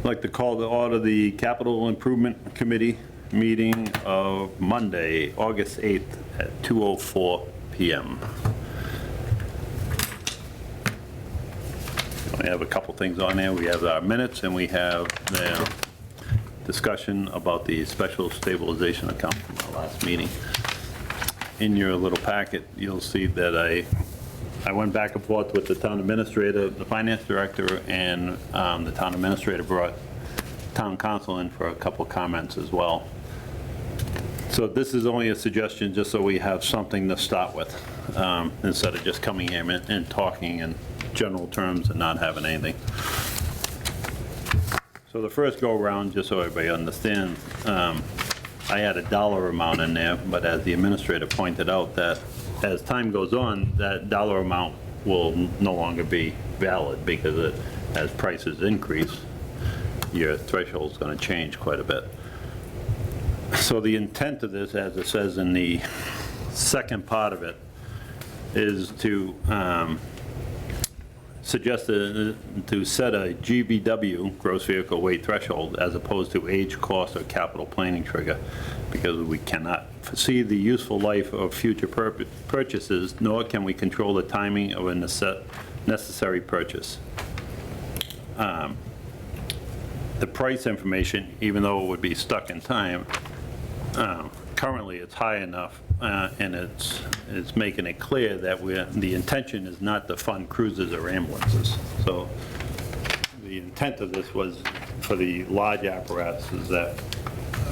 I'd like to call to order the Capital Improvement Committee meeting of Monday, August 8th at 2:04 PM. We have a couple things on there. We have our minutes and we have the discussion about the special stabilization account from our last meeting. In your little packet, you'll see that I went back and forth with the town administrator, the finance director, and the town administrator brought town council in for a couple comments as well. So this is only a suggestion just so we have something to start with, instead of just coming in and talking in general terms and not having anything. So the first go around, just so everybody understands, I had a dollar amount in there, but as the administrator pointed out, that as time goes on, that dollar amount will no longer be valid because as prices increase, your threshold is going to change quite a bit. So the intent of this, as it says in the second part of it, is to suggest to set a GVW, gross vehicle weight threshold, as opposed to age, cost, or capital planning trigger, because we cannot foresee the useful life of future purchases, nor can we control the timing of a necessary purchase. The price information, even though it would be stuck in time, currently it's high enough, and it's making it clear that the intention is not to fund cruisers or ambulances. So the intent of this was for the large apparatuses that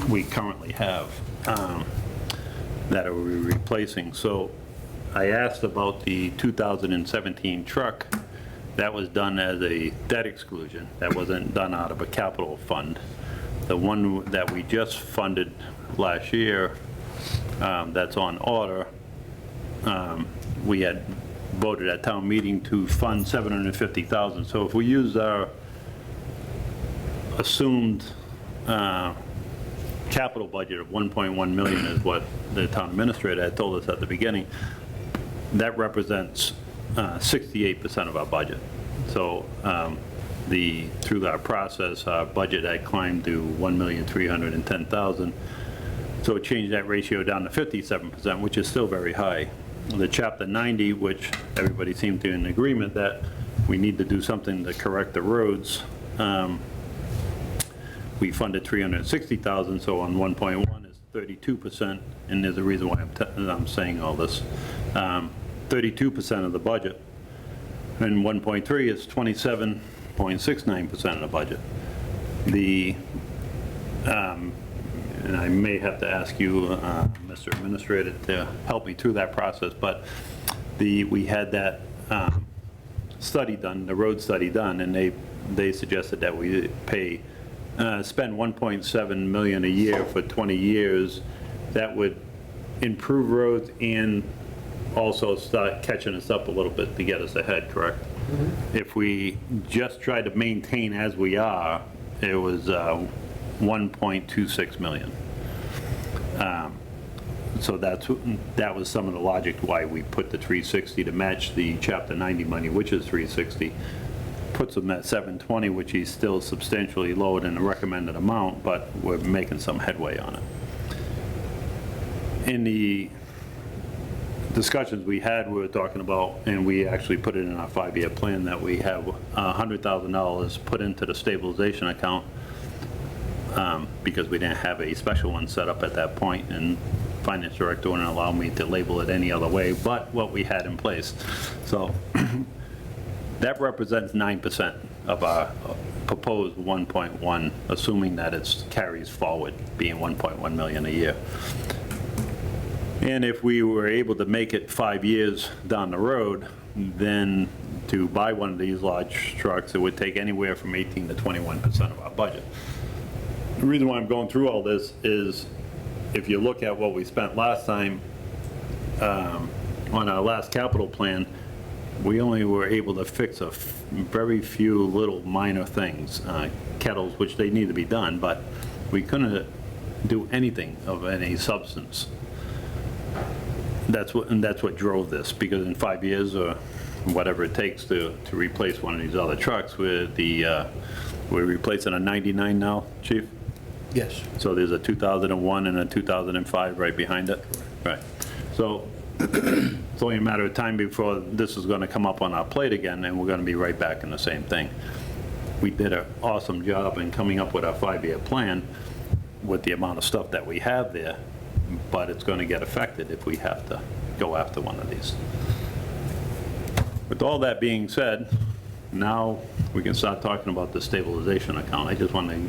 we currently have that are we replacing. So I asked about the 2017 truck. That was done as a debt exclusion. That wasn't done out of a capital fund. The one that we just funded last year, that's on order, we had voted at town meeting to fund $750,000. So if we use our assumed capital budget of 1.1 million is what the town administrator had told us at the beginning, that represents 68% of our budget. So through our process, our budget had climbed to 1,310,000. So it changed that ratio down to 57%, which is still very high. The Chapter 90, which everybody seemed to be in agreement that we need to do something to correct the roads, we funded 360,000, so on 1.1 is 32%, and there's a reason why I'm saying all this. 32% of the budget, and 1.3 is 27.69% of the budget. And I may have to ask you, Mr. Administrator, to help me through that process, but we had that study done, the road study done, and they suggested that we spend 1.7 million a year for 20 years. That would improve roads and also start catching us up a little bit to get us ahead, correct? Mm-hmm. If we just tried to maintain as we are, it was 1.26 million. So that was some of the logic why we put the 360 to match the Chapter 90 money, which is 360. Puts them at 720, which is still substantially lower than the recommended amount, but we're making some headway on it. In the discussions we had, we were talking about, and we actually put it in our 5-year plan, that we have $100,000 put into the stabilization account because we didn't have a special one set up at that point, and finance director wouldn't allow me to label it any other way but what we had in place. So that represents 9% of our proposed 1.1, assuming that it carries forward, being 1.1 million a year. And if we were able to make it 5 years down the road, then to buy one of these large trucks, it would take anywhere from 18 to 21% of our budget. The reason why I'm going through all this is if you look at what we spent last time on our last capital plan, we only were able to fix a very few little minor things, kettles, which they need to be done, but we couldn't do anything of any substance. That's what drove this, because in 5 years or whatever it takes to replace one of these other trucks, with the We're replacing a 99 now, chief? Yes. So there's a 2001 and a 2005 right behind it? Right. So it's only a matter of time before this is going to come up on our plate again, and we're going to be right back in the same thing. We did an awesome job in coming up with our 5-year plan with the amount of stuff that we have there, but it's going to get affected if we have to go after one of these. With all that being said, now we can start talking about the stabilization account. I just want to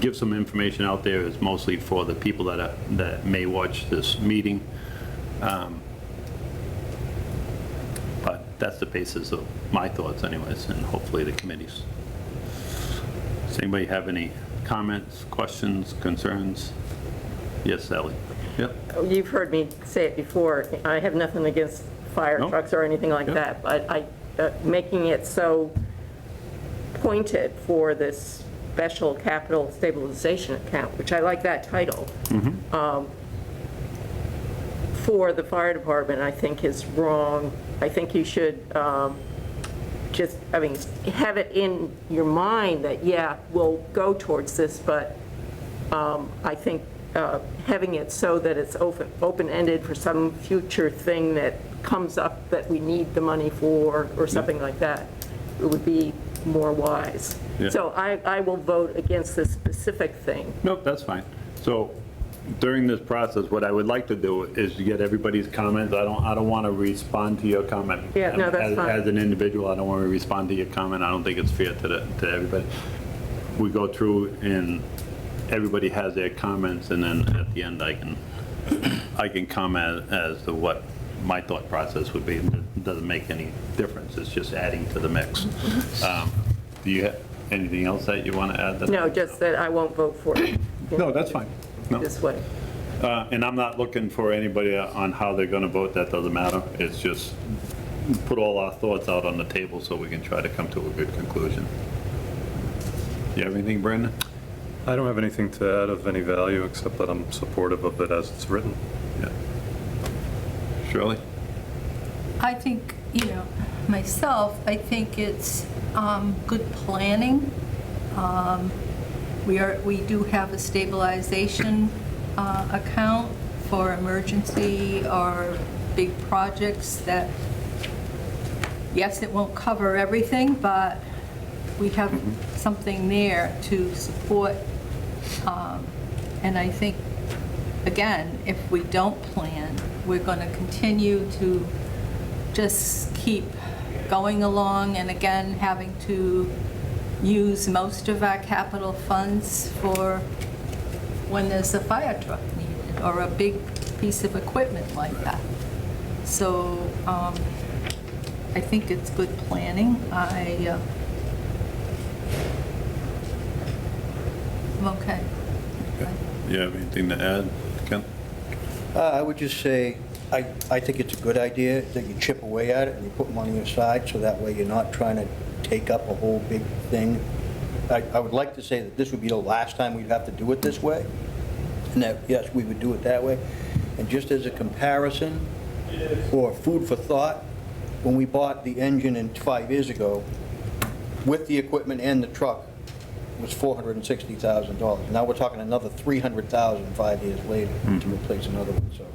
give some information out there. It's mostly for the people that may watch this meeting. But that's the basis of my thoughts anyways, and hopefully the committee's. Does anybody have any comments, questions, concerns? Yes, Sally? Yep. You've heard me say it before. I have nothing against fire No. trucks or anything like Yep. that, but making it so pointed for this special capital stabilization account, which I like that title, for the fire department, I think is wrong. I think you should just, have it in your mind that, yeah, we'll go towards this, but I think having it so that it's open-ended for some future thing that comes up that we need the money for, or something like that, it would be more wise. Yeah. So I will vote against this specific thing. Nope, that's fine. So during this process, what I would like to do is to get everybody's comments. I don't want to respond to your comment. Yeah, no, that's fine. As an individual, I don't want to respond to your comment. I don't think it's fair to everybody. We go through and everybody has their comments, and then at the end, I can comment as to what my thought process would be. It doesn't make any difference. It's just adding to the mix. Do you have anything else that you want to add? No, just that I won't vote for it. No, that's fine. No. This way. And I'm not looking for anybody on how they're going to vote. That doesn't matter. It's just put all our thoughts out on the table so we can try to come to a good conclusion. You have anything, Brandon? I don't have anything to add of any value except that I'm supportive of it as it's written. Yeah. Shirley? I think, myself, I think it's good planning. We do have a stabilization account for emergency or big projects that, yes, it won't cover everything, but we have something there to support. And I think, again, if we don't plan, we're going to continue to just keep going along, and again, having to use most of our capital funds for when there's a fire truck needed or a big piece of equipment like that. So I think it's good planning. I'm okay. You have anything to add, Ken? I would just say, I think it's a good idea that you chip away at it and you put money aside, so that way you're not trying to take up a whole big thing. I would like to say that this would be the last time we'd have to do it this way, and that, yes, we would do it that way. And just as a comparison, or food for thought, when we bought the engine 5 years ago, with the equipment and the truck, it was $460,000. Now we're talking another $300,000 5 years later to replace another one. So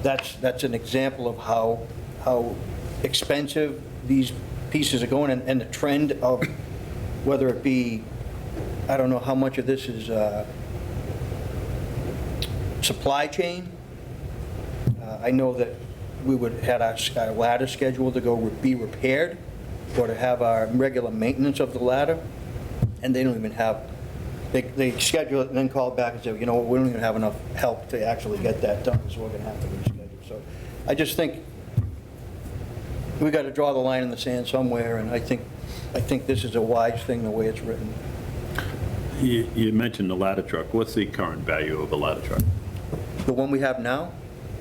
that's an example of how expensive these pieces are going, and the trend of whether it be, I don't know how much of this is supply chain. I know that we would had our ladder scheduled to be repaired, or to have our regular maintenance of the ladder, and they don't even have, they schedule it and then call back and say, you know what, we don't even have enough help to actually get that done, so we're going to have to reschedule. So I just think we got to draw the line in the sand somewhere, and I think this is a wise thing the way it's written. You mentioned the ladder truck. What's the current value of a ladder truck? The one we have now?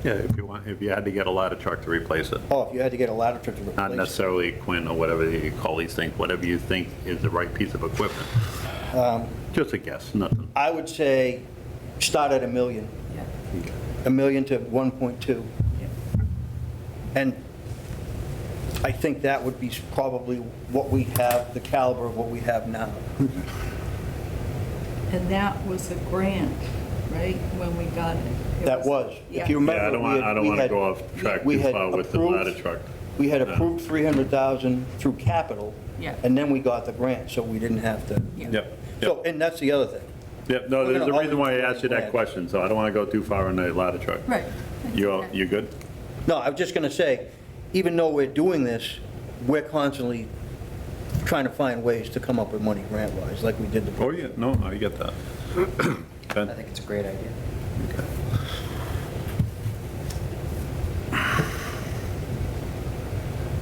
Yeah, if you had to get a ladder truck to replace it. Oh, if you had to get a ladder truck to replace Not it. necessarily Quinn or whatever you call these things, whatever you think is the right piece of equipment. Just a guess, nothing. I would say start at $1 million. $1 million to 1.2. And I think that would be probably what we have, the caliber of what we have now. And that was a grant, right, when we got it? It That was. Yeah. If you remember. Yeah, I don't want to go off track we too had far with the approved- ladder truck. We had approved 300,000 through capital. Yeah. And then we got the grant, so we didn't have to. Yeah. Yep, So, yep, and that's the other thing. yep. No, We're there's a gonna reason why I always asked you that grant. question, so I don't want to go too far on the ladder truck. Right. You good? No, I was just going to say, even though we're doing this, we're constantly trying to find ways to come up with money grant-wise, like we did the. Oh, yeah, no, I get that. I Ben? think it's a great idea.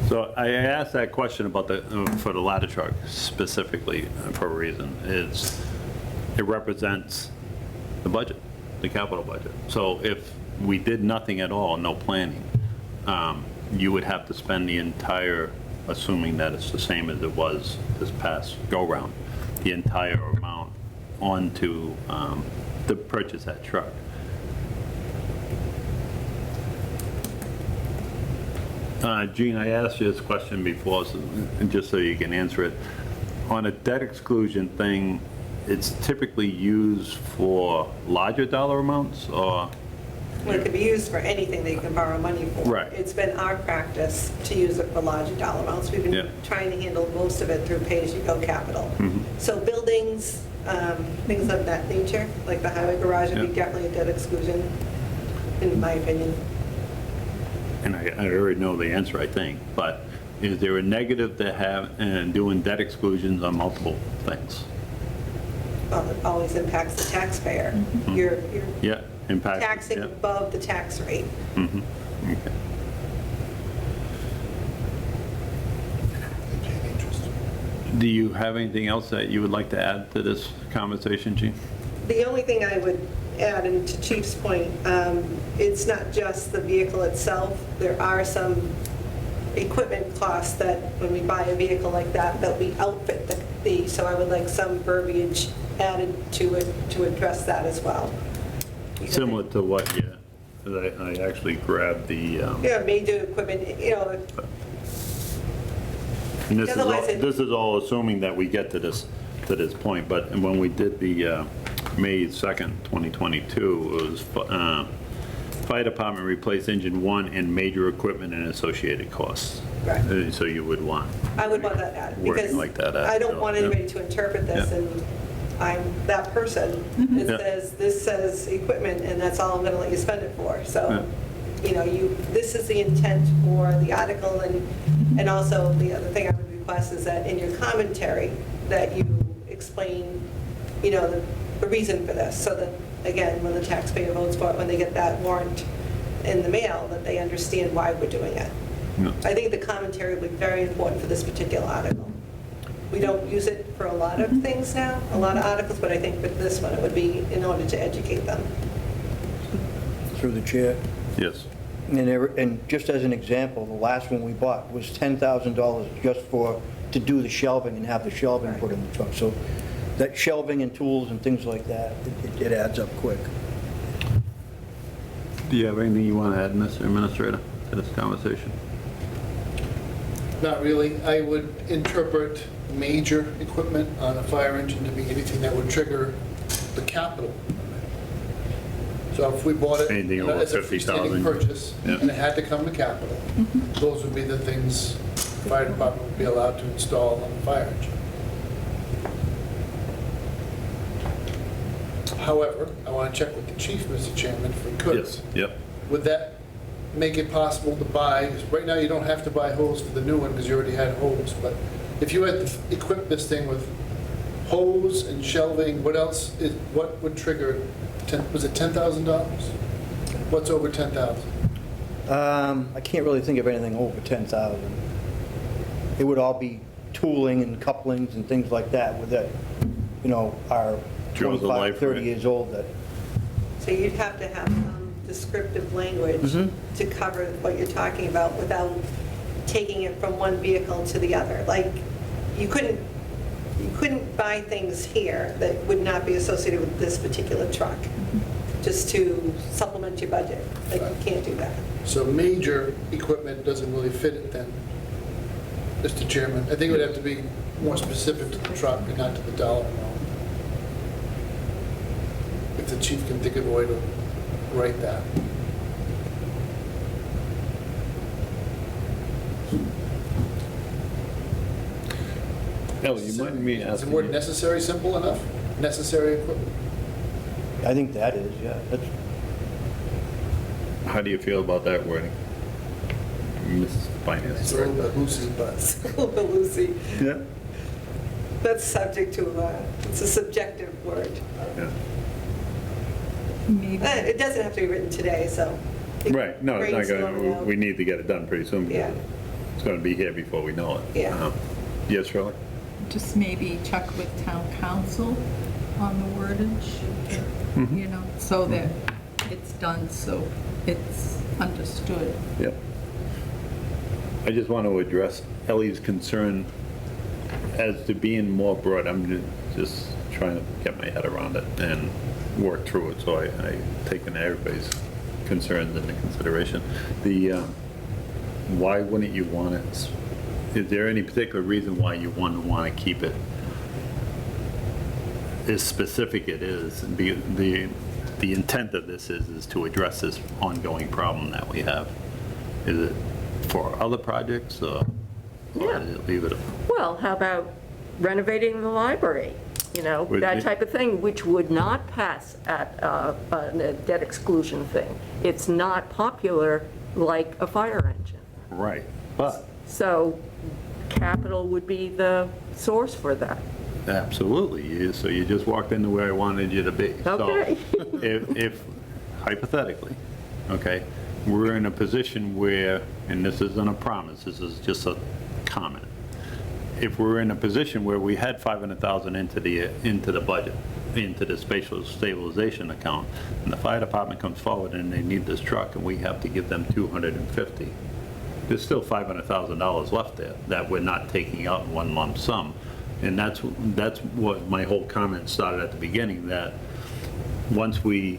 So I asked that question about for the ladder truck specifically for a reason. It represents the budget, the capital budget. So if we did nothing at all, no planning, you would have to spend the entire, assuming that it's the same as it was this past go-round, the entire amount onto to purchase that truck. Gene, I asked you this question before, just so you can answer it. On a debt exclusion thing, it's typically used for larger dollar amounts, or? Well, it could be used for anything that you can borrow money for. Right. It's been our practice to use it for larger dollar amounts. We've Yeah. been trying to handle most of it through pay-as-you-go capital. So buildings, things of that nature, like the highway garage, would be Yeah. definitely a debt exclusion, in my opinion. And I already know the answer, I think, but is there a negative to have and doing debt exclusions on multiple things? Well, it always impacts the taxpayer. Mm-hmm. You're Yeah, impact. taxing yeah. above the tax rate. Mhm. Okay. Do you have anything else that you would like to add to this conversation, Gene? The only thing I would add, and to Chief's point, it's not just the vehicle itself. There are some equipment costs that when we buy a vehicle like that, that we outfit the, so I would like some verbiage added to it to address that as well. Similar to what, yeah, 'cause I actually grabbed the, Yeah, major equipment, and this is, Otherwise it- this is all assuming that we get to this point, but when we did the May 2nd, 2022, it was fire department replaced engine 1 and major equipment and associated costs. Right. So you would want, I would want that added. Wording Because like that added, I don't want yeah. anybody to interpret this, Yeah. and I'm that person that Yeah. says, this says equipment, and that's all I'm going to let you spend it for. So, this is the intent for the article, and also the other thing I would request is that in your commentary, that you explain, the reason for this, so that, again, when the taxpayer votes for it, when they get that warrant in the mail, that they understand why we're doing it. Yeah. I think the commentary would be very important for this particular article. We don't use it for a lot of things now, a lot of articles, but I think for this one, it would be in order to educate them. Through the chair. yes. And just as an example, the last one we bought was $10,000 just to do the shelving and have the shelving put in the truck. So that shelving and tools and things like that, it adds up quick. Do you have anything you want to add, Mr. Administrator, to this conversation? Not really. I would interpret major equipment on a fire engine to be anything that would trigger the capital. So if we bought it Anything over as a 50,000. freestanding purchase, Yeah. and it had to come to capital, those would be the things the fire department would be allowed to install on the fire engine. However, I want to check with the chief, Mr. Chairman, if we could. Yes, yep. Would that make it possible to buy, 'cause right now you don't have to buy hose for the new one because you already had hose, but if you had to equip this thing with hose and shelving, what would trigger, was it $10,000? What's over 10,000? I can't really think of anything over 10,000. It would all be tooling and couplings and things like that with that, are Draws a 25, life, 30 right? years old that. So you'd have to have some descriptive language Mhm. to cover what you're talking about without taking it from one vehicle to the other. Like, you couldn't buy things here that would not be associated with this particular truck, just to supplement your budget. Like, you can't do that. So major equipment doesn't really fit it then. Mr. Chairman. I think it would have to be more specific to the truck and not to the dollar amount. If the chief can think of a way to write that. Ellie, you mind me Is the asking? word you- necessary simple enough? Necessary equipment? I think that is, yeah. That's, How do you feel about that wording? Mrs. Finance It's a little Director. bit loosey, but It's a little bit loosey. Yeah. That's subject to, it's a subjective word. Yeah. Maybe. It doesn't have to be written today, so. it Right, no, it's not brainstorm it gonna, out. we need to get it done pretty soon. Yeah. It's gonna be here before we know it. Yeah. Yes, Shirley? Just maybe check with town council on the wordage, you know, so that it's done, so it's understood. Yep. I just want to address Ellie's concern as to being more broad. I'm just trying to get my head around it and work through it, so I taken everybody's concerns into consideration. Why wouldn't you want it? Is there any particular reason why you want to keep it as specific it is? The intent of this is to address this ongoing problem that we have. Is it for other projects, or Yeah. leave it? Well, how about renovating the library? You know, Would that you- type of thing, which would not pass at a debt exclusion thing. It's not popular like a fire engine. Right, but, So capital would be the source for that. absolutely, so you just walked into where I wanted you to be. So, Okay. If, hypothetically, okay, we're in a position where, and this isn't a promise, this is just a comment. If we're in a position where we had 500,000 into the budget, into the spatial stabilization account, and the fire department comes forward and they need this truck, and we have to give them 250, there's still $500,000 left there that we're not taking out in one lump sum. And that's what my whole comment started at the beginning, that once we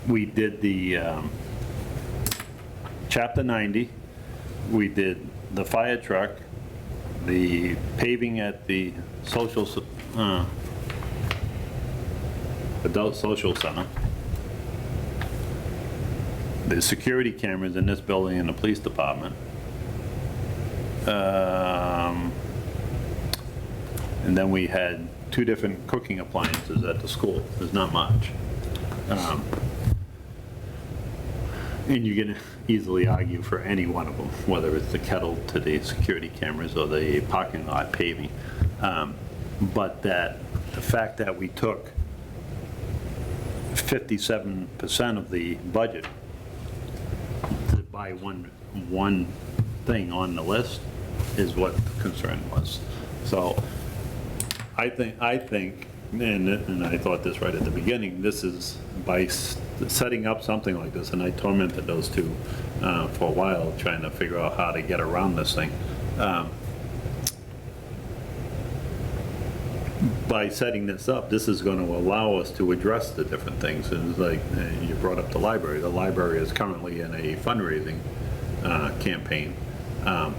did the Chapter 90, we did the fire truck, the paving at the adult social center, the security cameras in this building and the police department, and then we had 2 different cooking appliances at the school. There's not much. And you can easily argue for any one of them, whether it's the kettle to the security cameras or the parking lot paving. But the fact that we took 57% of the budget to buy one thing on the list is what the concern was. So I think, and I thought this right at the beginning, this is by setting up something like this, and I tormented those two for a while, trying to figure out how to get around this thing. By setting this up, this is going to allow us to address the different things. And it's like, you brought up the library. The library is currently in a fundraising campaign. Yeah,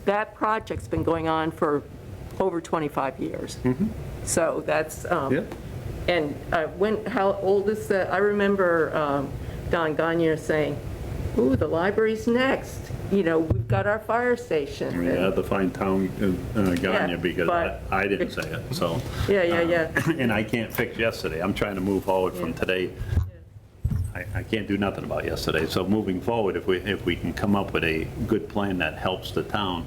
that project's been going on for over 25 years. So that's, Yeah. and how old is that? I remember Don Gagne saying, ooh, the library's next. You know, we've got our fire station. We had to find town Gagne Yeah, because but- I didn't say it, so. Yeah. And I can't fix yesterday. I'm trying to move forward from today. I can't do nothing about yesterday. So moving forward, if we can come up with a good plan that helps the town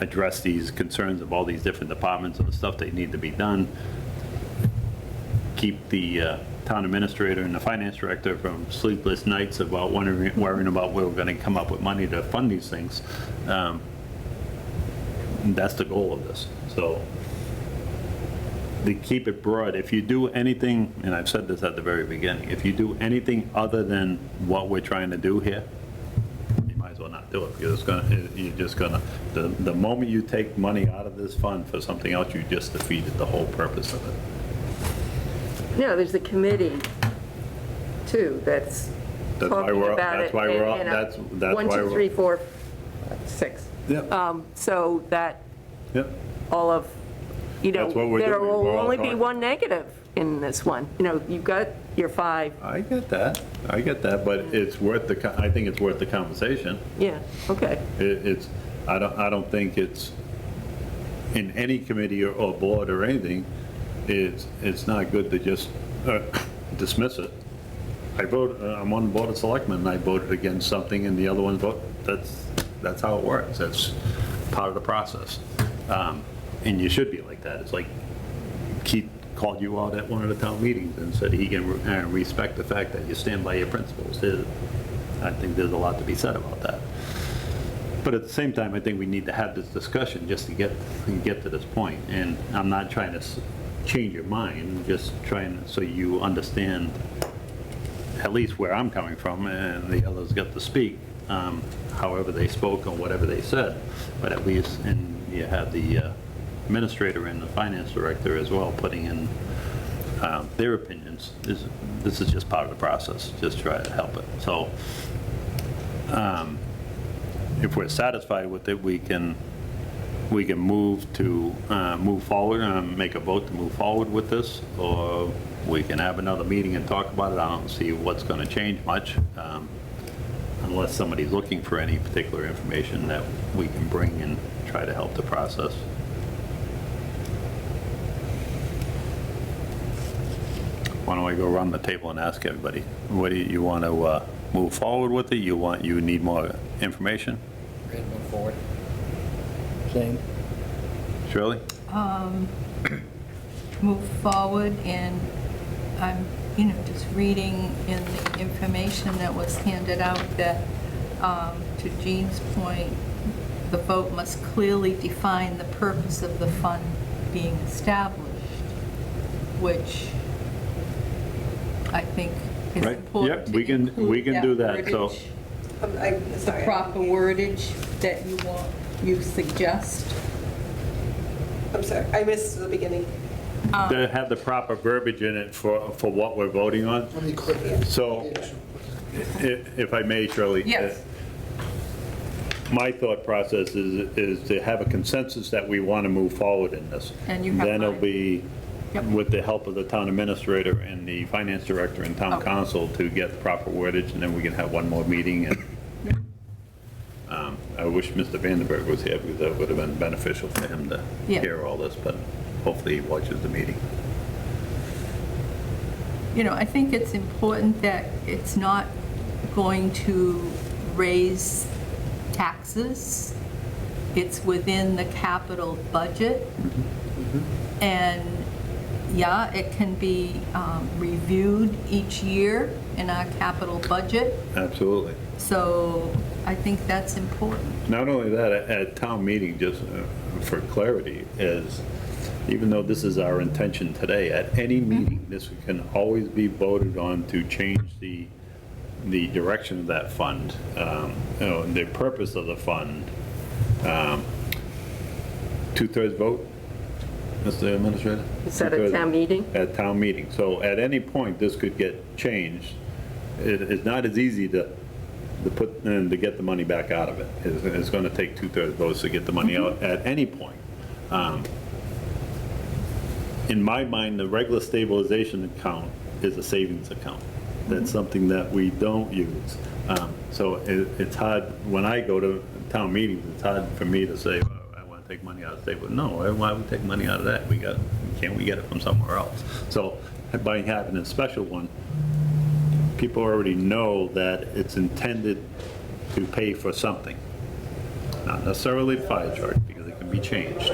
address these concerns of all these different departments and the stuff that need to be done, keep the town administrator and the finance director from sleepless nights about worrying about where we're going to come up with money to fund these things. That's the goal of this. So to keep it broad, if you do anything, and I've said this at the very beginning, if you do anything other than what we're trying to do here, you might as well not do it, because you're just gonna, the moment you take money out of this fund for something else, you just defeated the whole purpose of it. Yeah, there's a committee, too, that's That's why talking we're- about it. that's why we're all- and, that's 1, why 2, we're- 3, 4, 6. Yep. So that Yep. all of, That's what we're there doing. will We're all only be talking. one negative in this one. You've got your 5. I get that, but it's worth I think it's worth the conversation. Yeah, okay. I don't think it's, in any committee or board or anything, it's not good to just dismiss it. I'm on the Board of Selectmen, and I voted against something, and the other one voted. That's how it works. That's part of the process. And you should be like that. It's like Keith called you out at one of the town meetings and said he can respect the fact that you stand by your principles. I think there's a lot to be said about that. But at the same time, I think we need to have this discussion just to get to this point. And I'm not trying to change your mind, I'm just trying so you understand at least where I'm coming from, and the others get to speak, however they spoke or whatever they said. But at least, and you have the administrator and the finance director as well putting in their opinions. This is just part of the process, just try to help it. So if we're satisfied with it, we can move forward and make a vote to move forward with this, or we can have another meeting and talk about it. I don't see what's going to change much, unless somebody's looking for any particular information that we can bring and try to help the process. Why don't I go around the table and ask everybody, what do you want to move forward with it? You need more information? Ready to move forward? Same. Shirley? Move forward, and I'm, just reading in the information that was handed out that, to Jean's point, the vote must clearly define the purpose of the fund being established, which I think is Right. important Yep, to we can include do that, so- wordage, I'm sorry. the proper wordage that you suggest. I'm sorry, I missed the beginning. To have the proper verbiage in it for what we're voting on. On the equipment. So, if I may, Shirley. Yes. My thought process is to have a consensus that we want to move forward in this. And you have Then it'll mine. be, Yep. with the help of the town administrator and the finance director and town Okay. council, to get the proper wordage, and then we can have one more meeting. And I wish Mr. Vandenberg was here, because that would have been beneficial for him to Yeah. hear all this, but hopefully he watches the meeting. I think it's important that it's not going to raise taxes. It's within the capital budget. And, yeah, it can be reviewed each year in our capital budget. Absolutely. So I think that's important. Not only that, at town meeting, just for clarity, is even though this is our intention today, at any meeting, this can always be voted on to change the direction of that fund, the purpose of the fund. 2/3 vote, Mr. Administrator? Is that a town meeting? At town meeting. So at any point, this could get changed. It's not as easy to put, and to get the money back out of it. It's going to take 2/3 votes to get the money out at any point. In my mind, the regular stabilization account is a savings account. That's something that we don't use. So it's hard, when I go to town meetings, it's hard for me to say, well, I want to take money out of stable. No, why would we take money out of that? Can't we get it from somewhere else? So by having a special one, people already know that it's intended to pay for something. Not necessarily the fire truck, because it can be changed.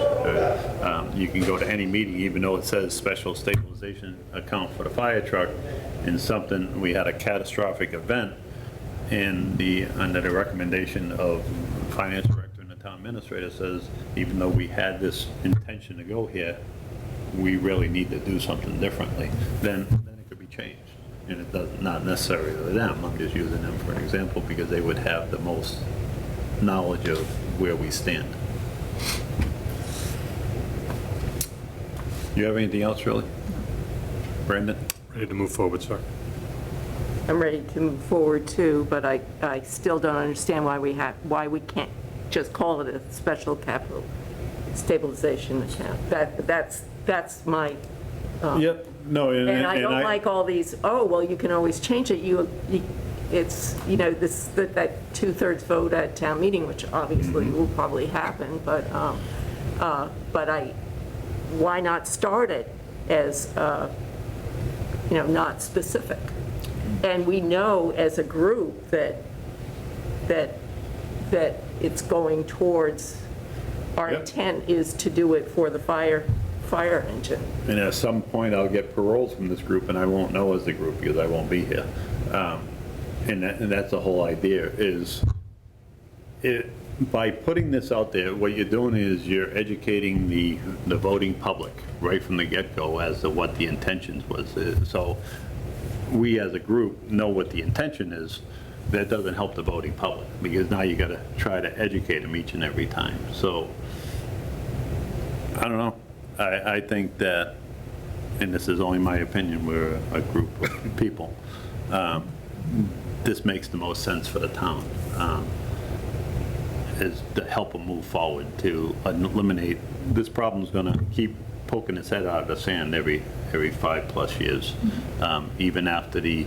You can go to any meeting, even though it says special stabilization account for the fire truck, and something, we had a catastrophic event, and under the recommendation of the finance director and the town administrator says, even though we had this intention to go here, we really need to do something differently, then it could be changed. And it does, not necessarily them, I'm just using them for an example, because they would have the most knowledge of where we stand. You have anything else, really? Brandon? Ready to move forward, sir. I'm ready to move forward too, but I still don't understand why we can't just call it a special capital stabilization account. That's my, Yep, no, and I don't like all these, oh, well, you can always change it. It's, that two-thirds vote at town meeting, which obviously will probably happen, but why not start it as, not specific? And we know as a group that it's going towards, our Yep. intent is to do it for the fire engine. And at some point, I'll get paroles from this group, and I won't know as a group because I won't be here. And that's the whole idea, is by putting this out there, what you're doing is you're educating the voting public right from the get-go as to what the intentions was. So we as a group know what the intention is. That doesn't help the voting public, because now you got to try to educate them each and every time. So, I don't know. I think that, and this is only my opinion, we're a group of people, this makes the most sense for the town, is to help them move forward, to eliminate, this problem's going to keep poking its head out of the sand every 5+ years, even after the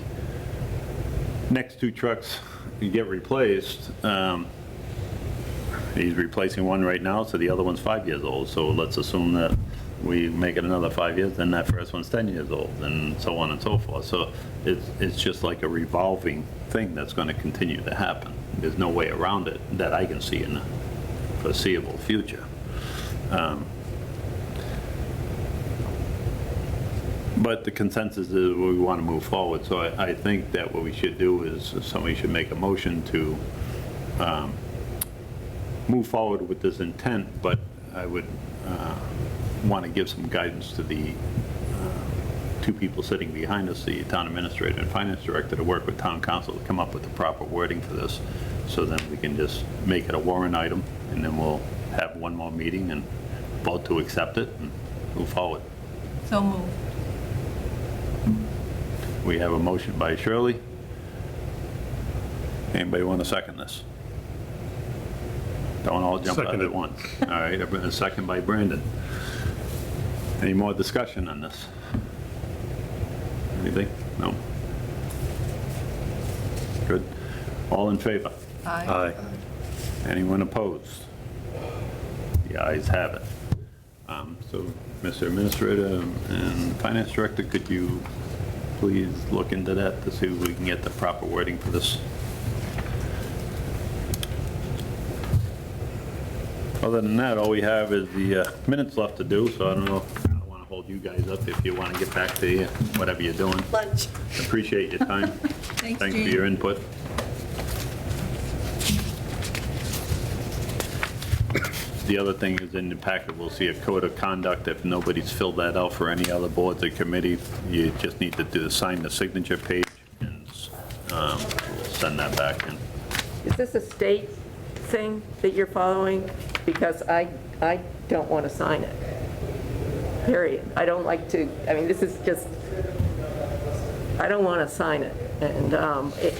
next 2 trucks get replaced. He's replacing one right now, so the other one's 5 years old. So let's assume that we make it another 5 years, then that first one's 10 years old, and so on and so forth. So it's just like a revolving thing that's going to continue to happen. There's no way around it that I can see in the foreseeable future. But the consensus is we want to move forward. So I think that what we should do is somebody should make a motion to move forward with this intent, but I would want to give some guidance to the 2 people sitting behind us, the town administrator and finance director, to work with town council to come up with the proper wording for this, so then we can just make it a warrant item, and then we'll have one more meeting and vote to accept it and move forward. So moved. We have a motion by Shirley. Anybody want to second this? Don't all jump out Second at it. once. All right, a second by Brandon. Any more discussion on this? Anything? No? Good. All in favor? Aye. Anyone opposed? The ayes have it. So, Mr. Administrator and Finance Director, could you please look into that to see if we can get the proper wording for this? Other than that, all we have is the minutes left to do, so I don't want to hold you guys up if you want to get back to whatever you're doing. Lunch. Appreciate your time. Thanks, Thanks for Gene. your input. The other thing is in the packet, we'll see a code of conduct. If nobody's filled that out for any other boards or committees, you just need to sign the signature page, and we'll send that back in. Is this a state thing that you're following? Because I don't want to sign it, period. I don't like to, this is just, I don't want to sign it, and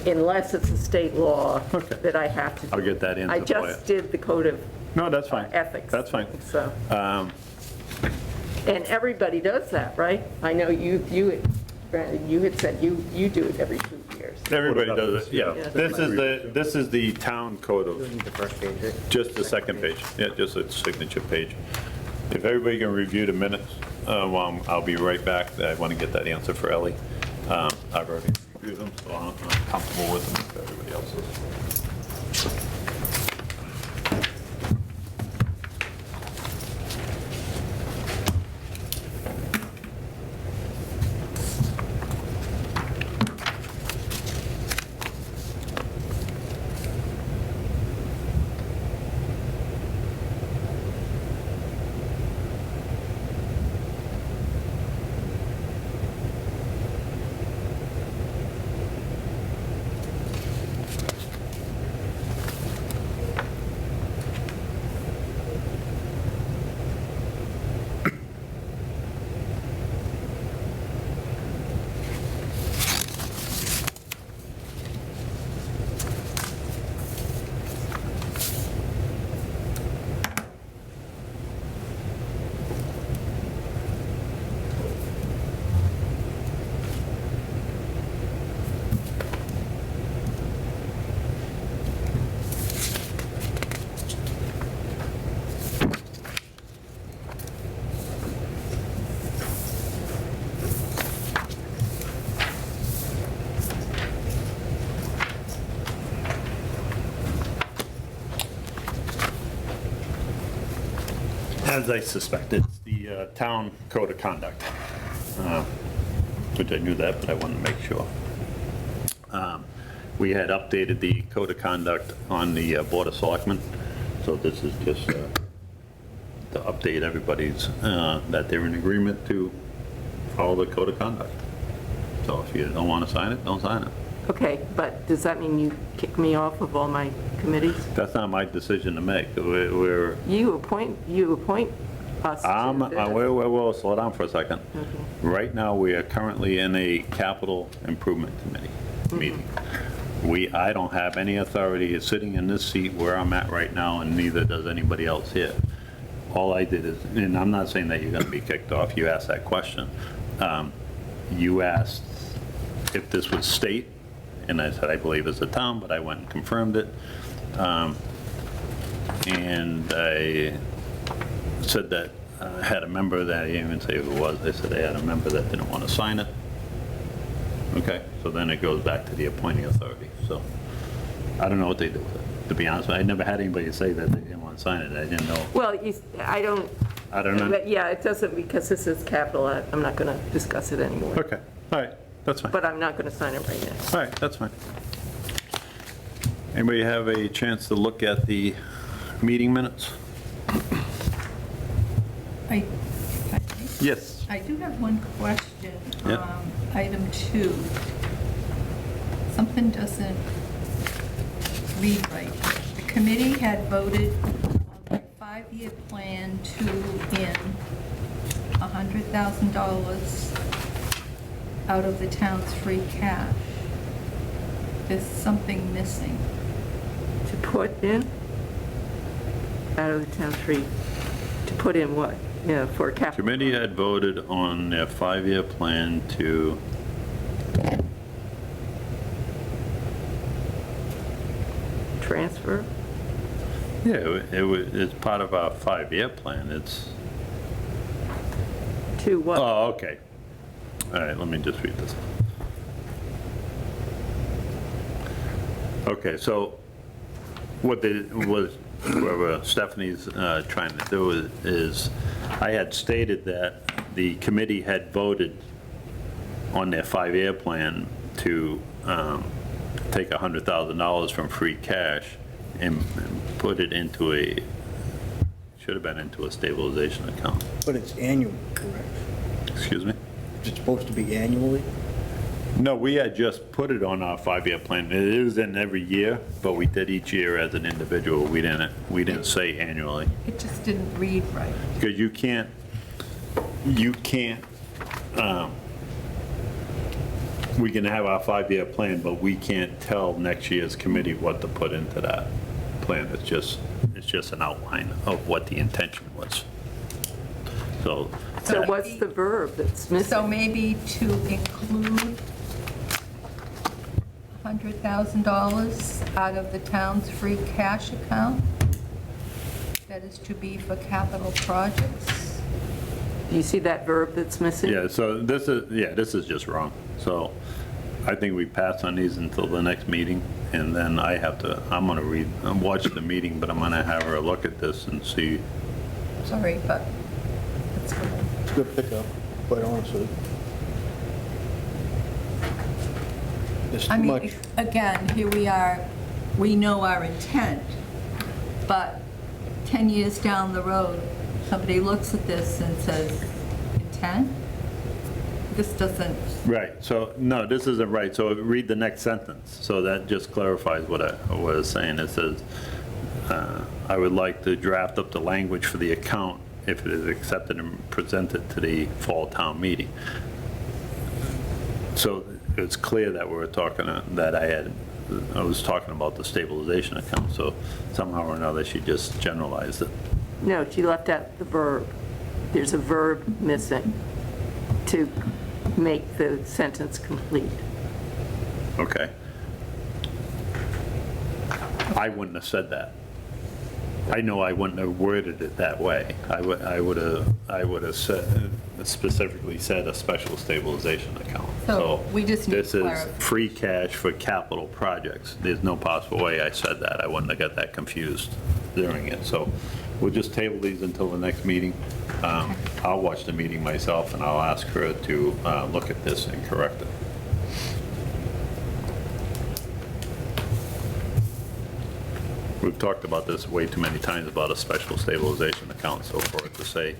unless it's a state law Okay. that I have to do. I'll get that answer I for just you. did the code of No, that's fine. ethics. That's fine. So, and everybody does that, right? I know Brandon, you had said you do it every 2 years. Everybody does it, yeah. Yeah. This is the town code You of, need the first page, right? just the second page. Yeah, just a signature page. If everybody can review the minutes, well, I'll be right back. I want to get that answer for Ellie. I've already reviewed them, so I'm comfortable with them if everybody else is. As I suspected, it's the town code of conduct, which I knew that, but I wanted to make sure. We had updated the code of conduct on the Board of Selectmen, so this is just to update everybody's, that they're in agreement to follow the code of conduct. So if you don't want to sign it, don't sign it. Okay, but does that mean you kick me off of all my committees? That's not my decision to make. We're, You appoint us to this. whoa, slow down for a second. Okay. Right now, we are currently in a capital improvement committee meeting. I don't have any authority sitting in this seat where I'm at right now, and neither does anybody else here. All I did is, and I'm not saying that you're going to be kicked off, you asked that question. You asked if this was state, and I said, I believe it's a town, but I went and confirmed it. And I said that I had a member that, I didn't even say who it was, I said I had a member that didn't want to sign it. Okay, so then it goes back to the appointing authority, so I don't know what they do with it, to be honest. I never had anybody say that they didn't want to sign it, I didn't know. Well, I don't know. but yeah, it doesn't, because this is capital, I'm not going to discuss it anymore. Okay, all right, that's fine. But I'm not going to sign it right now. All right, that's fine. Anybody have a chance to look at the meeting minutes? Yes. I do have one question. Yeah. Item 2. Something doesn't read right. The committee had voted on a 5-year plan to in $100,000 out of the town's free cash. There's something missing. To put in, out of the town free, to put in what? Yeah, for capital. Committee had voted on their 5-year plan to Transfer? yeah, it's part of our 5-year plan. It's, To what? oh, okay. All right, let me just read this. Okay, so what Stephanie's trying to do is, I had stated that the committee had voted on their 5-year plan to take $100,000 from free cash and put it into should have been into a stabilization account. But it's annual, correct? Excuse me? Is it supposed to be annually? No, we had just put it on our 5-year plan. It is in every year, but we did each year as an individual. We didn't say annually. It just didn't read right. Because you can't, we can have our 5-year plan, but we can't tell next year's committee what to put into that plan. It's just an outline of what the intention was. So what's the verb that's missing? So maybe to include $100,000 out of the town's free cash account that is to be for capital projects. Do you see that verb that's missing? yeah, so this is just wrong. So I think we pass on these until the next meeting, and then I'm going to watch the meeting, but I'm going to have her look at this and see. Sorry, but it's good. It's a good pickup, quite honestly. There's I too mean, much. again, here we are, we know our intent, but 10 years down the road, somebody looks at this and says, intent? This doesn't, Right, so, no, this isn't right, so read the next sentence, so that just clarifies what I was saying. It says, I would like to draft up the language for the account if it is accepted and presented to the fall town meeting. So it's clear that we're talking, I was talking about the stabilization account, so somehow or another she just generalized it. No, she left out the verb. There's a verb missing to make the sentence complete. Okay. I wouldn't have said that. I know I wouldn't have worded it that way. I would have specifically said a special stabilization account. So we just need This is clarification. free cash for capital projects. There's no possible way I said that. I wouldn't have got that confused during it. So we'll just table these until the next meeting. I'll watch the meeting myself, and I'll ask her to look at this and correct it. We've talked about this way too many times about a special stabilization account, so for it to say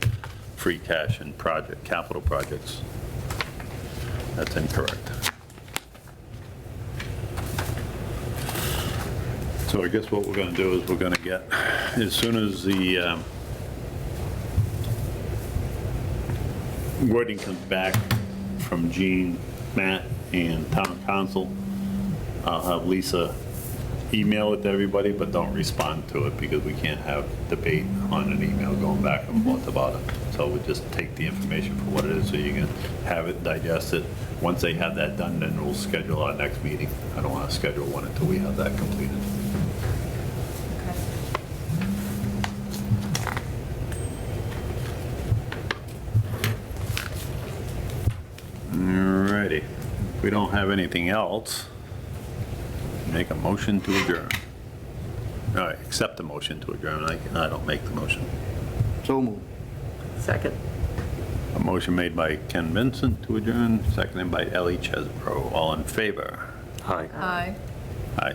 free cash in capital projects, that's incorrect. So I guess what we're gonna do is we're gonna get, as soon as the wording comes back from Gene, Matt, and town council, I'll have Lisa email it to everybody, but don't respond to it because we can't have debate on an email going back and forth about it. So we'll just take the information for what it is so you can have it, digest it. Once they have that done, then we'll schedule our next meeting. I don't want to schedule one until we have that completed. Alrighty. If we don't have anything else, make a motion to adjourn. All right, accept the motion to adjourn. I don't make the motion. So moved. Second. A motion made by Ken Vincent to adjourn, seconded by Ellie Chesbro. All in favor? Hi. Aye. Aye.